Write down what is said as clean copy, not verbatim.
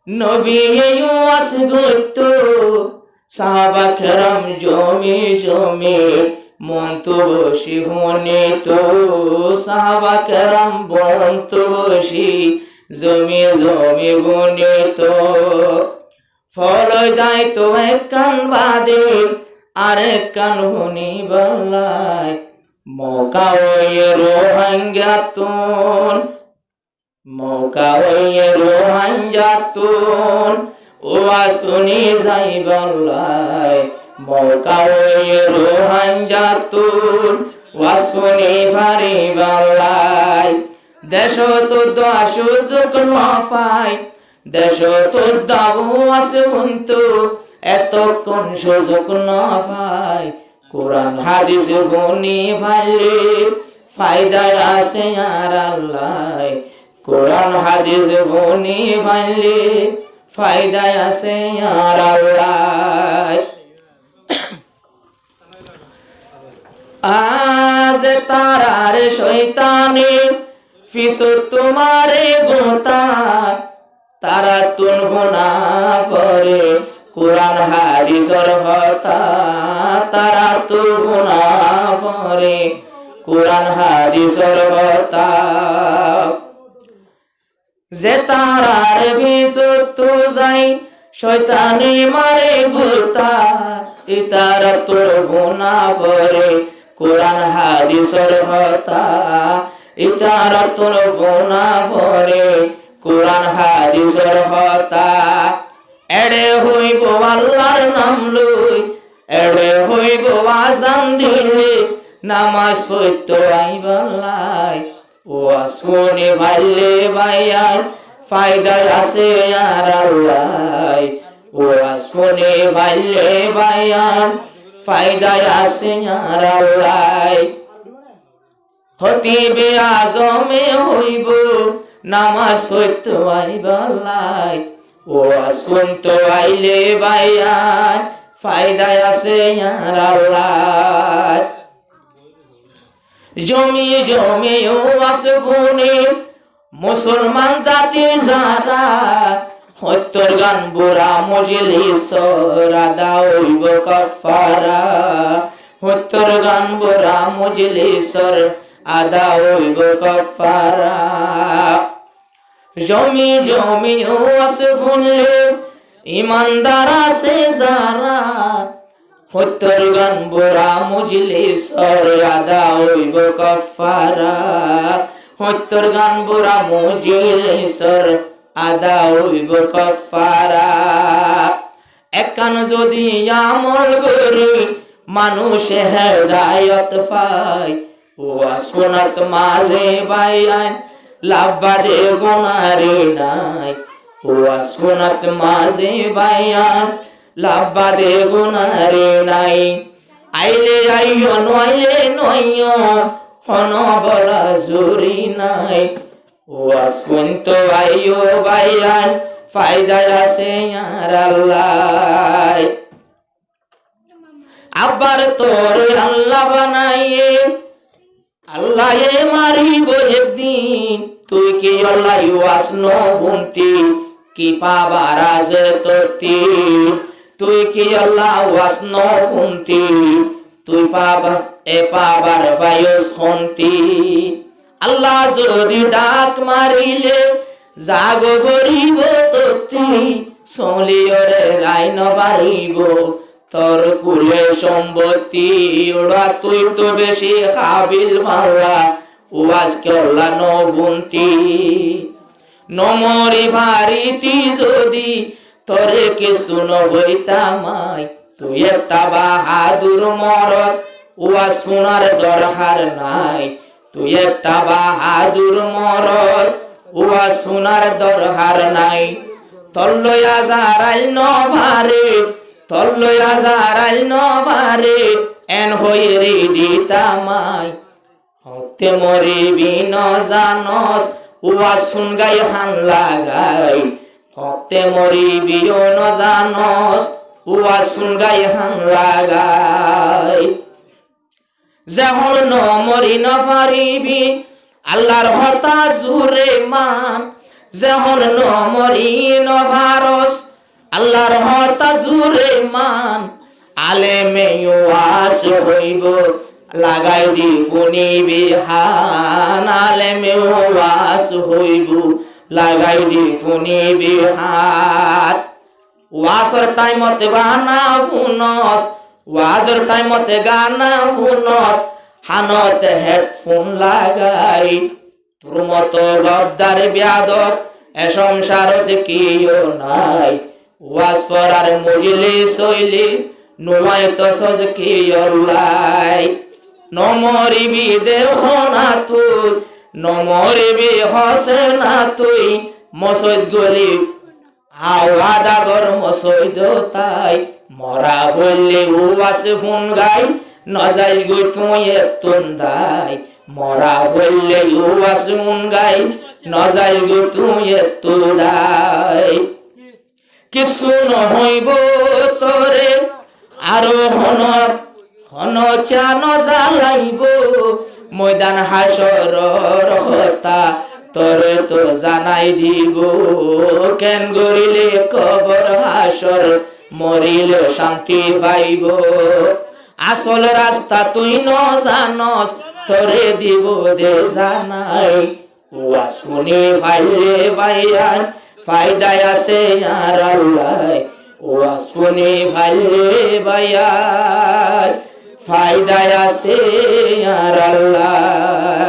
নবী ওয়াজ করত সাহাবা কেরাম জমি জমি মন্ত বসি শুনিত সাহাবা কেরাম মন্ত বসি জমি জমি শুনিত ফল যাইতো এক কান বাদে আরেক কান শুনিবার লাই মৌকা হইয়ে রোহাঙ্গাতুন মৌকা হইয়ে রোহাঙ্গাতুন ওয়া শুনি যাইবার লাই মৌকা হইয়ে রোহাঙ্গাতুন ওয়া শুনি ফারিবার লাই দেশ তো দোয়া সুযোগ নফাই দেশ তোর দাবু আছে কিন্তু এতক্ষণ সুযোগ নফাই কোরআন হাদিস শুনি ফাইলে ফায়দায় আছে আর আল্লাহ কোরআন হাদিস শুনি ফাইলে ফায়দায় আছে আর আল্লাহ আজ তারার শয়তানে ফিসো তোমারে গোতা তারা তুন গুনা পরে কোরআন হাদিসের হতা তারা তুন গুনা পরে কোরআন হাদিসের হতা যে তারার ভিসত যাই শয়তানে মারে গোতা এ তারা তোর গুনা পরে কোরআন হাদিসের হতা এ তারা তোর গুনা পরে কোরআন হাদিসের হতা এড়ে হইব আল্লাহর নাম লই এড়ে হইব আযান দিলে নামাজ পড়তে আইবালাই ও শুনে ভাইলে ভাইয়াই ফায়দা আছে আর আল্লাহ ও শুনে ভাইলে ভাইয়াই ফায়দা আছে আর আল্লাহ খতিবে আজমে হইব নামাজ পড়তে আইবালাই ও শুনতে আইলে ভাইয়াই ফায়দা আছে আর আল্লাহ জমি জমি ও আসফুনে মুসলমান জাতি যারা হত্যর গান বুড়া মজলিস রাদা হইব কাফারা হত্যর গান বুড়া মজলিস আদা হইব কাফারা জমি জমি ও আসফুনে ইমানদার আছে যারা হত্যর গান বুড়া মজলিস আদা হইব কাফারা হত্যর গান বুড়া মজলিস আদা হইব কাফারা একান যদি আমল করে মানুষ হেদায়েত পায় ও আসনাত মাঝে বাইয়ান লাভবাদে গুনারে নাই ও আসনাত মাঝে বাইয়ান লাভবাদে গুনারে নাই আইলে আইয় নইলে নইয় হন বলা জুরি নাই ও আসন্ত আইয় বাইয়ান ফায়দা আছে আর আল্লাহ আবার তোর আল্লাহ বানাইয়ে আল্লাহ মারিব একদিন তুই কি আল্লাহ ওয়াসনো হুমতি কি পাবার আছে তোরতি তুই কি আল্লাহ ওয়াসনো হুমতি তুই পাবার বায়ুস হুমতি আল্লাহ যদি ডাক মারিলে জাগ ভরিব তোরতি সলিয়রে রাইন বাড়িব তোর কুলে সম্পত্তি ওরা তুই তো বেশি হাবিল মাল্লা ওয়াজ করলা নবুন্তি নমরি ভারিতি যদি তোরে কে শুনো বইতামাই তুই একটা বাহাদুর মরদ ওয়াজ শোনার দরকার নাই তুই একটা বাহাদুর মরদ ওয়াজ শোনার দরকার নাই তল্লয়া যারাই নভারে তল্লয়া যারাই নভারে এন হয়ে রে দিতামাই হতে মরিবি ন জানস ওয়াজ শুন গাই হান লাগাই হতে মরিবি ন জানস ওয়াজ শুন গাই হান লাগাই যখন ন মরি ন পারিবি আল্লাহর হতা জুরে মান যখন ন মরি আল্লাহর হতা জুরে মান আলেমে ওয়াজ হইব লাগাই দি ফুনি বিহান আলেমে ওয়াজ হইব লাগাই দি ফুনি বিহান ওয়াজর টাইমতে গানা শুনস ওয়াজর টাইমতে গানা শুনস হানতে হেডফোন লাগাই তোর মতো গদ্দার বিয়াদব এ সংসারত কিও নাই ওয়াজ করার মজলি শৈলী নোয়াই তো সজ কিয়লাই নমরিবি দেহ না তুই নমরিবি হসে না তুই মসজিদ গলি আওয়াদাগর মসজিদ তাই মরা বললে ওয়াজ ফোন গাই নজাই গো তুই এতন দাই মরা বললে ওয়াজ ফোন গাই নজাই গো তুই এতন দাই কিছু নহইব তোরে আরো হন কেন জ্বালাইব ময়দান হাসরর হতা তোরে তো জানাই দিব কেন গরিলে কবর হাসর মরিলে শান্তি পাইব আসল রাস্তা তুই ন জানস তোরে দিব দে জানাই ওয়াজ শুনি ভাইলে ভাইয়ার ফায়দায় আছে আর আল্লাহ ওয়াজ শুনি ভাইলে ভাইয়ার ফায়দায় আছে আর আল্লাহ